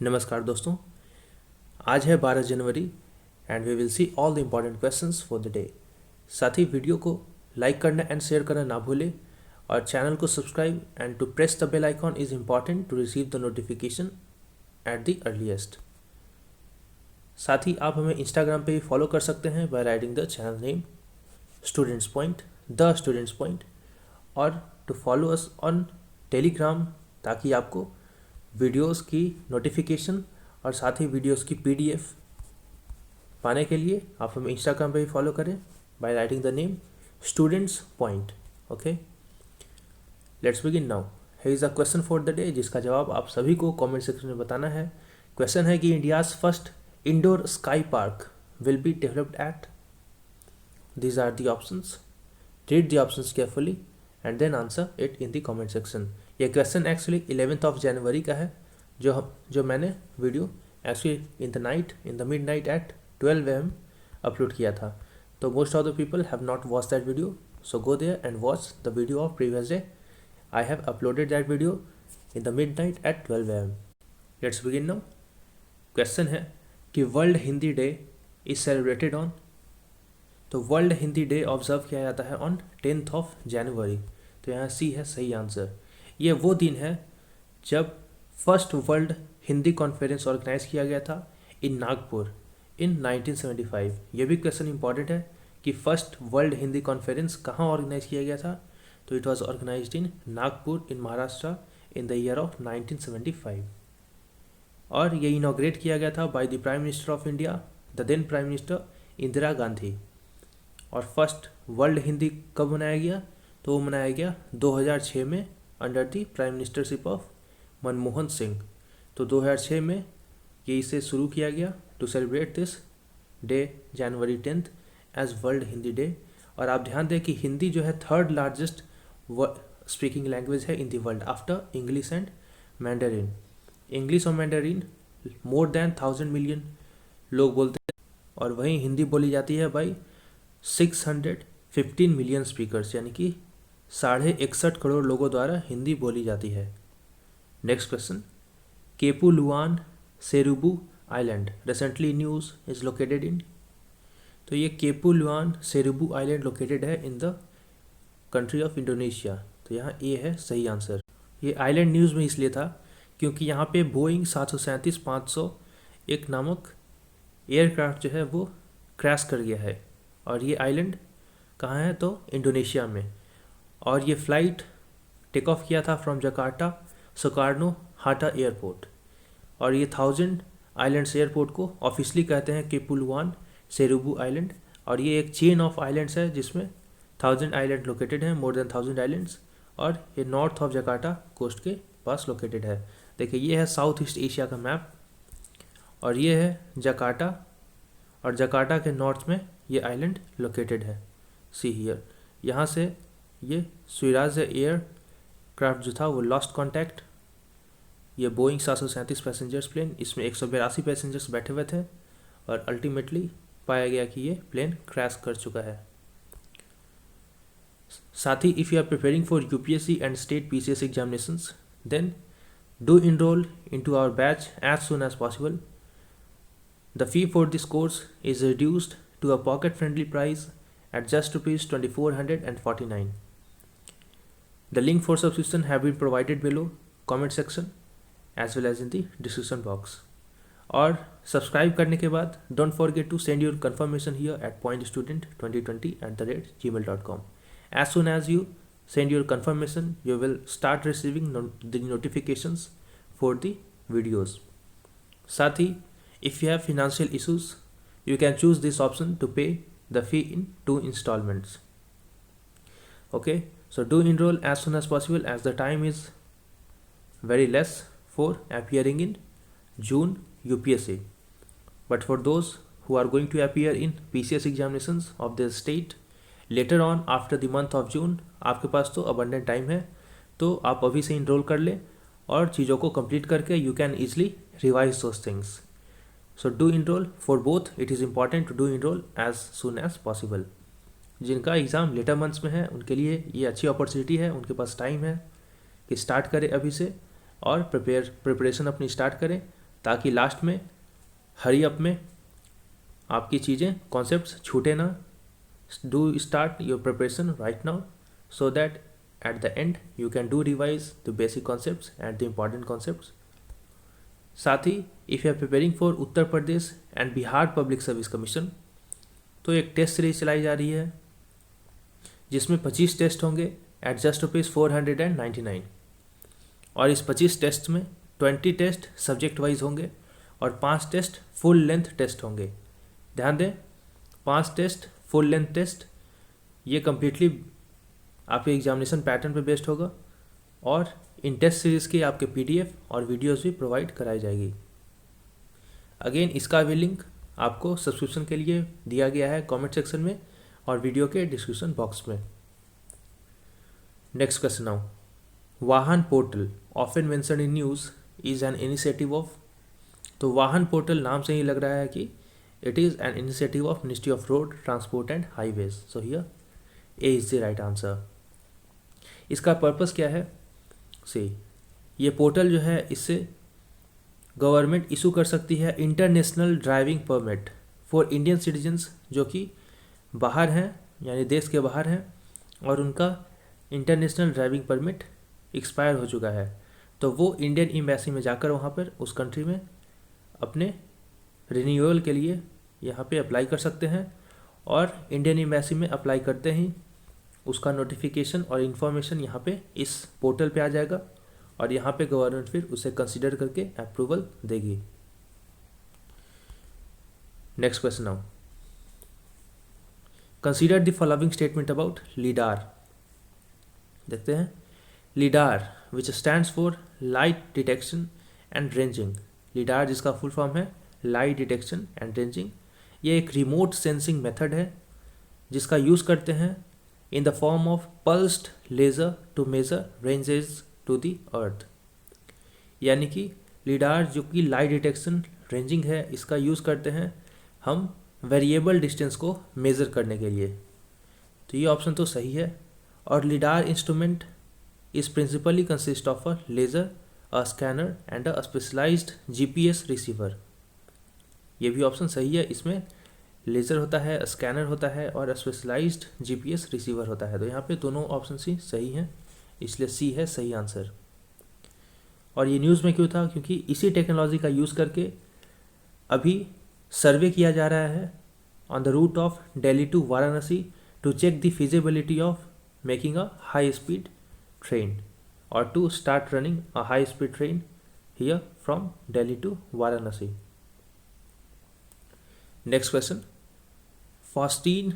नमस्कार दोस्तों, आज है 12 जनवरी and we will see all the important questions for the day. साथ ही वीडियो को लाइक करना एंड शेयर करना ना भूलें और चैनल को subscribe and to press the bell icon is important to receive the notification at the earliest. साथ ही आप हमें इंस्टाग्राम पे भी फॉलो कर सकते हैं by writing the channel name students point the students point, और to follow us on Telegram ताकि आपको वीडियोस की नोटिफिकेशन और साथ ही वीडियोस की पीडीएफ पाने के लिए आप हमें इंस्टाग्राम पे भी फॉलो करें bye writing the name students point. Okay, let's begin now. Here is a question for the day जिसका जवाब आप सभी को कमेंट सेक्शन में बताना है। क्वेश्चन है कि India's first indoor sky park will be developed at, these are the options, read the options carefully and then answer it in the comment section. ये क्वेश्चन एक्चुअली 11 जनवरी का है जो मैंने video actually in the midnight at 12 AM upload किया था। तो most of the people have not watch that video, so go there and watch the video of previous day. I have uploaded that video in the midnight at 12 AM। Let's begin now. Question है कि world Hindi day is celebrated on, तो world Hindi day observe किया जाता है on 10 जनवरी। तो यहाँ सी है सही आंसर। ये वो दिन है जब first world Hindi conference organize किया गया था इन नागपुर इन 1975। ये भी क्वेश्चन इंपॉर्टेंट है कि फर्स्ट वर्ल्ड हिंदी कॉन्फ्रेंस कहाँ ऑर्गेनाइज किया गया था, तो it was organized in Nagpur in Maharashtra in the year of 1975। और ये इनॉग्रेट किया गया था by the prime minister of India, the then prime minister Indira Gandhi. और फर्स्ट वर्ल्ड हिंदी कब मनाया गया, तो वो मनाया गया 2006 में under the prime ministership of Manmohan Singh. तो 2006 में ये इसे शुरू किया गया to celebrate this day January 10 as world Hindi day. और आप ध्यान दें कि हिंदी जो है थर्ड लार्जेस्ट स्पीकिंग लैंग्वेज है in the world after English and Mandarin. English और मैंडरिन मोर देन 1000 मिलियन लोग बोलते हैं, और वहीं हिंदी बोली जाती है बाई 615 मिलियन स्पीकर्स, यानी कि 61.5 करोड़ लोगों द्वारा हिंदी बोली जाती है। Next question, Kepulauan Seribu island recently news is located in, तो ये केपुलुआन सेरुबू आइलैंड लोकेटेड है in the country of Indonesia. तो यहाँ ए है सही आंसर। ये आइलैंड न्यूज़ में इसलिए था क्योंकि यहाँ पे बोइंग 737-501 नामक एयरक्राफ्ट जो है वो क्रैश कर गया है। और ये आइलैंड कहाँ है, तो इंडोनेशिया में। और ये फ़्लाइट टेक ऑफ किया था फ्रॉम जकार्ता सोकार्नो हाटा एयरपोर्ट। और ये 1000 आइलैंड्स एयरपोर्ट को ऑफिशियली कहते हैं केपुलुआन सेरुबू आइलैंड। और ये एक चेन ऑफ आइलैंड्स है जिसमें 1000 आइलैंड लोकेटेड हैं, मोर देन 1000 आइलैंड्स। और ये नॉर्थ ऑफ जकार्ता कोस्ट के पास लोकेटेड है। देखिए ये है साउथ ईस्ट एशिया का मैप, और ये है जकार्ता, और जकार्ता के नॉर्थ में ये आइलैंड लोकेटेड है। सी हियर, यहाँ से ये स्वराज एयर क्राफ्ट जो था वो लॉस्ट कॉन्टैक्ट। ये बोइंग 737 पैसेंजर्स प्लेन, इसमें 182 पैसेंजर्स बैठे हुए थे, और अल्टीमेटली पाया गया कि ये प्लेन क्रैश कर चुका है। साथ ही if you are preparing for UPSC and state PCS examinations then do enroll into our batch as soon as possible. The fee for this course is reduced to a pocket-friendly price at just ₹2449. The link for subscription have been provided below comment section as well as in the description box. और subscribe करने के बाद don't forget to send your confirmation here at pointstudent2020@gmail.com. As soon as you send your confirmation, you will start receiving the notifications for the videos. साथ ही if you have financial issues, you can choose this option to pay the fee in 2 installments. Okay, so do enroll as soon as possible as the time is very less for appearing in June UPSC. But for those who are going to appear in PCS examinations of their state later on after the month of June, आपके पास तो abundant time है, तो आप अभी से enroll कर लें और चीज़ों को complete करके you can easily revise those things. So do enroll for both. It is important to do enroll as soon as possible. जिनका एग्ज़ाम लेटर मंथ्स में है उनके लिए ये अच्छी अपॉर्चुनिटी है, उनके पास टाइम है कि स्टार्ट करें अभी से और प्रिपरेशन अपनी स्टार्ट करें ताकि लास्ट में हरी अप में आपकी चीज़ें कॉन्सेप्ट्स छूटे ना. Do start your preparation right now so that at the end you can do revise the basic concepts and the important concepts. साथ ही if you are preparing for Uttar Pradesh and Bihar public service commission, तो एक test series चलाई जा रही है जिसमें 25 test होंगे eight just ₹499. और इस 25 टेस्ट में 20 टेस्ट सब्जेक्ट वाइज होंगे और 5 टेस्ट फुल लेंथ टेस्ट होंगे. ध्यान दें, 5 टेस्ट फुल लेंथ टेस्ट ये कम्प्लीटली आपके एग्जामिनेशन पैटर्न पे बेस्ड होगा और इन टेस्ट सीरीज़ के आपके PDF और वीडियोस भी प्रोवाइड कराई जाएगी. अगेन इसका भी लिंक आपको सब्सक्रिप्शन के लिए दिया गया है कमेंट सेक्शन में और वीडियो के डिस्क्रिप्शन बॉक्स में. Next question now. Vahan portal often mentioned in news is an initiative of. तो वाहन पोर्टल नाम से ही लग रहा है कि it is an initiative of ministry of road transport and highways. So here A is the right answer. इसका purpose क्या है? ये पोर्टल जो है इससे गवर्नमेंट इशू कर सकती है international driving permit for Indian citizens जो कि बाहर हैं यानी देश के बाहर हैं और उनका इंटरनेशनल ड्राइविंग परमिट एक्सपायर हो चुका है. तो वो इंडियन एम्बेसी में जाकर वहाँ पर उस कंट्री में अपने रिन्यूअल के लिए यहाँ पे अप्लाई कर सकते हैं और इंडियन एम्बेसी में अप्लाई करते ही उसका नोटिफिकेशन और इन्फॉर्मेशन यहाँ पे इस पोर्टल पे आ जाएगा और यहाँ पे गवर्नमेंट फिर उसे कंसीडर करके अप्रूवल देगी. Next question now. Consider the following statement about लीडार. देखते हैं. लीडार विच stands for light detection and ranging. लीडार जिसका फुल फॉर्म है लाइट डिटेक्शन एंड रेंजिंग, ये एक रिमोट सेंसिंग मेथड है जिसका यूज़ करते हैं in the form of pulsed laser to measure ranges to the earth. यानी कि लीडार जो कि लाइट डिटेक्शन रेंजिंग है इसका यूज़ करते हैं हम वेरिएबल डिस्टेंस को मेज़र करने के लिए. तो ये ऑप्शन तो सही है. और lidar instrument is principally consist of a laser, a scanner and a specialized GPS receiver. ये भी ऑप्शन सही है. इसमें लेज़र होता है, स्कैनर होता है और स्पेशलाइज्ड GPS रिसीवर होता है. तो यहाँ पे दोनों ऑप्शन ही सही हैं, इसलिए सी है सही आंसर. और ये न्यूज़ में क्यों था? क्योंकि इसी टेक्नोलॉजी का यूज़ करके अभी सर्वे किया जा रहा है on the route of Delhi to Varanasi to check the feasibility of making a high speed train और to start running a high speed train here from Delhi to Varanasi. Next question. Faustine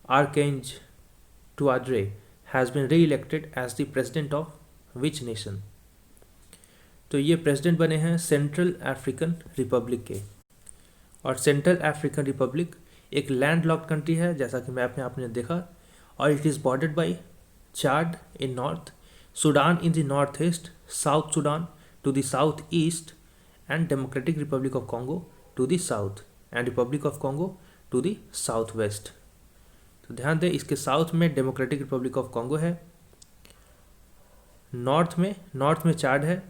Archange Touadera has been re-elected as the president of which nation? तो ये president बने हैं central African Republic के. और Central African Republic एक landlocked country है जैसा कि मैप में आपने देखा. और it is bordered by Chad in north, Sudan in the north east, South Sudan to the south east and Democratic Republic of Congo to the south and Republic of Congo to the south west. तो ध्यान दें इसके south में Democratic Republic of Congo है, north में Chad है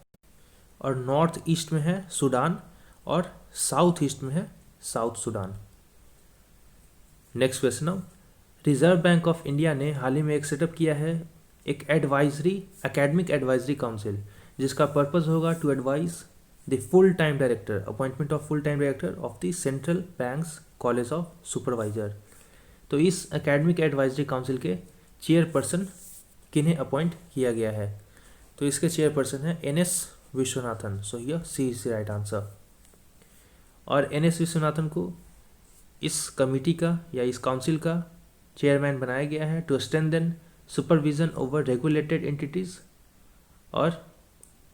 और north east में है सूडान और साउथ ईस्ट में है साउथ सूडान. Next question. अब रिजर्व बैंक ऑफ इंडिया ने हाल ही में एक सेटअप किया है एक एकेडमिक एडवाइजरी काउंसिल जिसका पर्पस होगा to advise the full time director, appointment of full time director of the central bank's college of supervisor. तो इस एकेडमिक एडवाइजरी काउंसिल के चेयरपर्सन किन्हें अपॉइंट किया गया है? तो इसके चेयरपर्सन है NS Viswanathan. So here see is the right answer. और NS विश्वनाथन को इस कमिटी का या इस काउंसिल का चेयरमैन बनाया गया है to strengthen supervision over regulated entities, और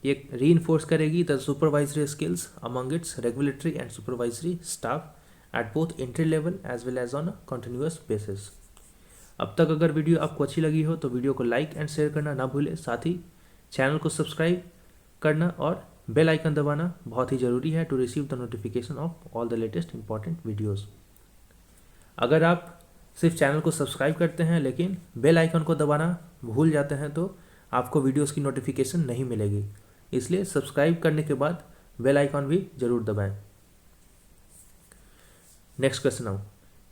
ये रीइंफोर्स करेगी the supervisory skills among its regulatory and supervisory staff at both entry level as well as on a continuous basis. अब तक अगर वीडियो आपको अच्छी लगी हो तो वीडियो को लाइक एंड शेयर करना ना भूलें. साथ ही चैनल को सब्सक्राइब करना और बेल आइकन दबाना बहुत ही ज़रूरी है to receive the notification of all the latest important videos. अगर आप सिर्फ चैनल को सब्सक्राइब करते हैं लेकिन बेल आइकन को दबाना भूल जाते हैं तो आपको वीडियोस की नोटिफिकेशन नहीं मिलेगी. इसलिए सब्सक्राइब करने के बाद बेल आइकॉन भी जरूर दबाएं। Next question now,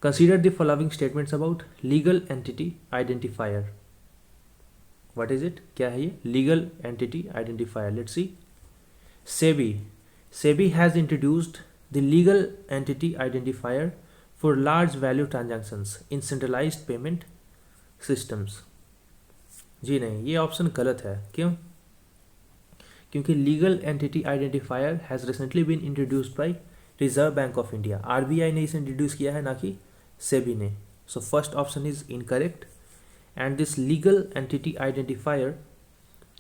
consider the following statements about legal entity identifier. What is it, क्या है ये legal entity identifier? Let's see. SEBI has introduced the legal entity identifier for large value transactions in centralized payment systems। जी नहीं, ये option गलत है। क्यों? क्योंकि legal entity identifier has recently been introduced by Reserve Bank of India. RBI ने इसे introduce किया है, ना कि सेबी ने। So first option is incorrect and this legal entity identifier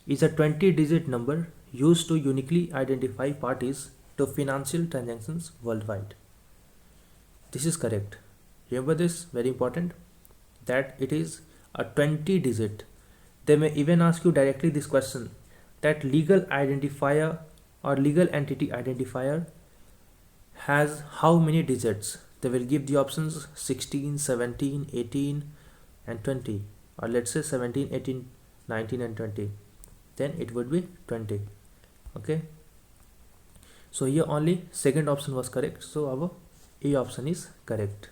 is a 20-digit number used to uniquely identify parties to financial transactions worldwide. This is correct. Remember this, very important, that it is a 20-digit. They may even ask you directly this question, that legal identifier or legal entity identifier has how many digits? They will give the options 16, 17, 18 and 20, or let's say 17, 18, 19 and 20. Then it would be 20. Okay, so here only second option was correct, so our A option is correct.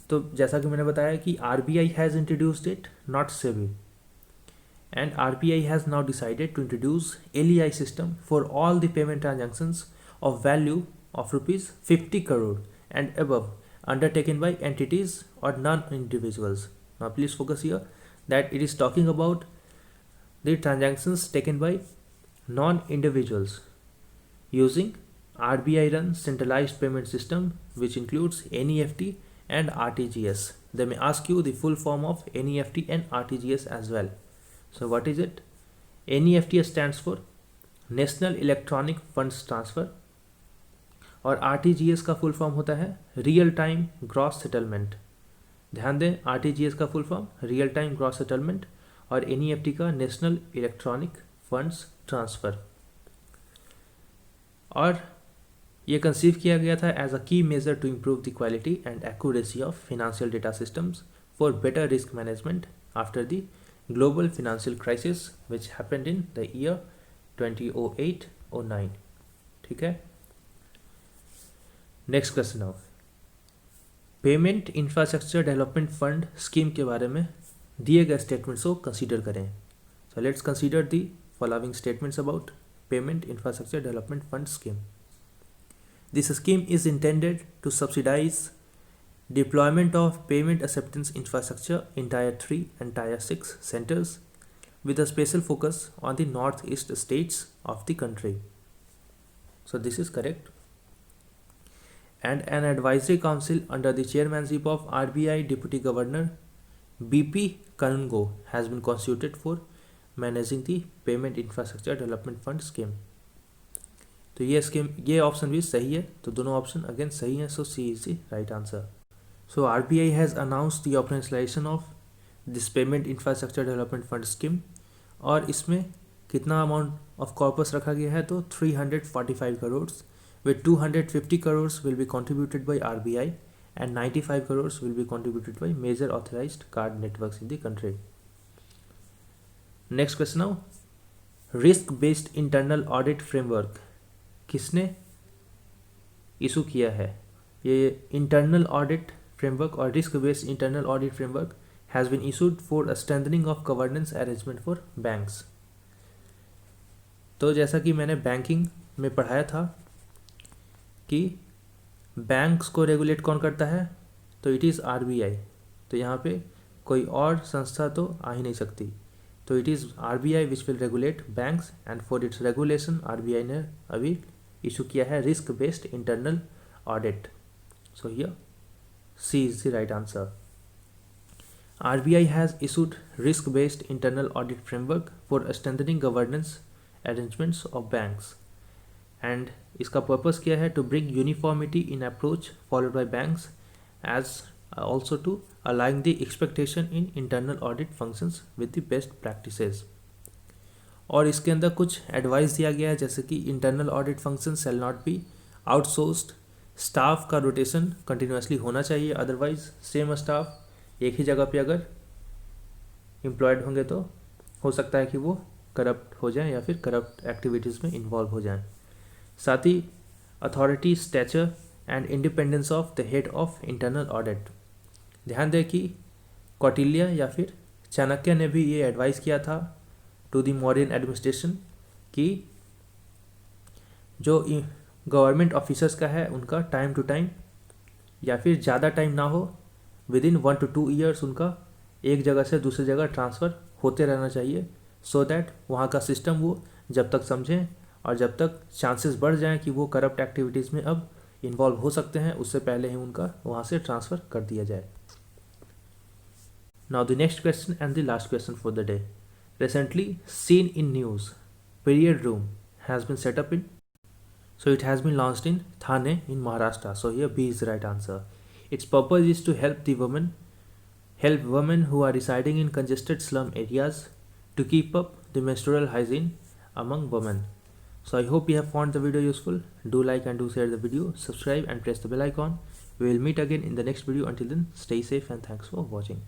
तो जैसा कि मैंने बताया कि RBI has introduced it, not SEBI, and RBI has now decided to introduce LEI system for all the payment transactions of value of rupees 50 crore and above undertaken by entities or non-individuals. Now please focus here that it is talking about the transactions taken by non-individuals using RBI run centralized payment system, which includes NEFT and RTGS. They may ask you the full form of NEFT and RTGS as well. So what is it? NEFT stands for National Electronic Funds Transfer और RTGS का full form होता है real time gross settlement. ध्यान दें, RTGS का full form real time gross settlement और NEFT का national electronic funds transfer. और ये कंसीव किया गया था as a key measure to improve the quality and accuracy of financial data systems for better risk management after the global financial crisis which happened in the year 2008-09। ठीक है, next question now, payment infrastructure development fund scheme के बारे में दिए गए statements को consider करें। So let's consider the following statements about payment infrastructure development fund scheme. This scheme is intended to subsidize deployment of payment acceptance infrastructure in Tier 3 and Tier 6 centers with a special focus on the northeast states of the country. So this is correct. And an advisory council under the chairmanship of RBI Deputy Governor BP Kanungo has been constituted for managing the Payment Infrastructure Development Fund scheme. तो ये scheme, ये option भी सही है, तो दोनों option again सही हैं, so C is the right answer. So RBI has announced the operationalization of this Payment Infrastructure Development Fund scheme और इसमें कितना अमाउंट ऑफ कॉर्पस रखा गया है, तो 345 crore, with 250 crores will be contributed by RBI and 95 crores will be contributed by major authorized card networks in the country. Next question now, risk based internal audit framework किसने issue किया है? ये internal audit framework or risk based internal audit framework has been issued for a strengthening of governance arrangement for banks. तो जैसा कि मैंने banking में पढ़ाया था कि बैंक्स को रेगुलेट कौन करता है, तो इट इज़ RBI। तो यहाँ पे कोई और संस्था तो आ ही नहीं सकती, तो it is RBI which will regulate banks and for its regulation RBI ने अभी इशू किया है risk based internal audit. So here C is the right answer. RBI has issued risk-based internal audit framework for strengthening governance arrangements of banks, and इसका purpose क्या है? To bring uniformity in approach followed by banks, as also to align the expectation in internal audit functions with the best practices. और इसके अंदर कुछ advice दिया गया है, जैसे कि internal audit function shall not be outsourced, staff का रोटेशन कंटिन्यूसली होना चाहिए, अदरवाइज सेम स्टाफ एक ही जगह पे अगर एम्प्लॉयड होंगे तो हो सकता है कि वो करप्ट हो जाएं या फिर करप्ट एक्टिविटीज़ में इन्वॉल्व हो जाएं। साथ ही authority, stature and independence of the head of internal audit. ध्यान दें कि कौटिल्य या फिर चाणक्य ने भी ये एडवाइस किया था टू द मौर्यन एडमिनिस्ट्रेशन कि जो गवर्नमेंट ऑफिसर्स का है उनका टाइम टू टाइम या फिर ज़्यादा टाइम ना हो, विद इन 1 to 2 ईयर्स उनका एक जगह से दूसरी जगह ट्रांसफ़र होते रहना चाहिए, सो दैट वहाँ का सिस्टम वो जब तक समझें और जब तक चांसेस बढ़ जाएं कि वो करप्ट एक्टिविटीज़ में अब इन्वॉल्व हो सकते हैं, उससे पहले ही उनका वहाँ से ट्रांसफ़र कर दिया जाए। Now the next question and the last question for the day. Recently seen in news, period room has been set up in, so it has been launched in Thane in Maharashtra. So here B is the right answer. Its purpose is to help women who are residing in congested slum areas to keep up the menstrual hygiene among women. So I hope you have found the video useful. Do like and do share the video, subscribe and press the bell icon. We will meet again in the next video. Until then, stay safe and thanks for watching.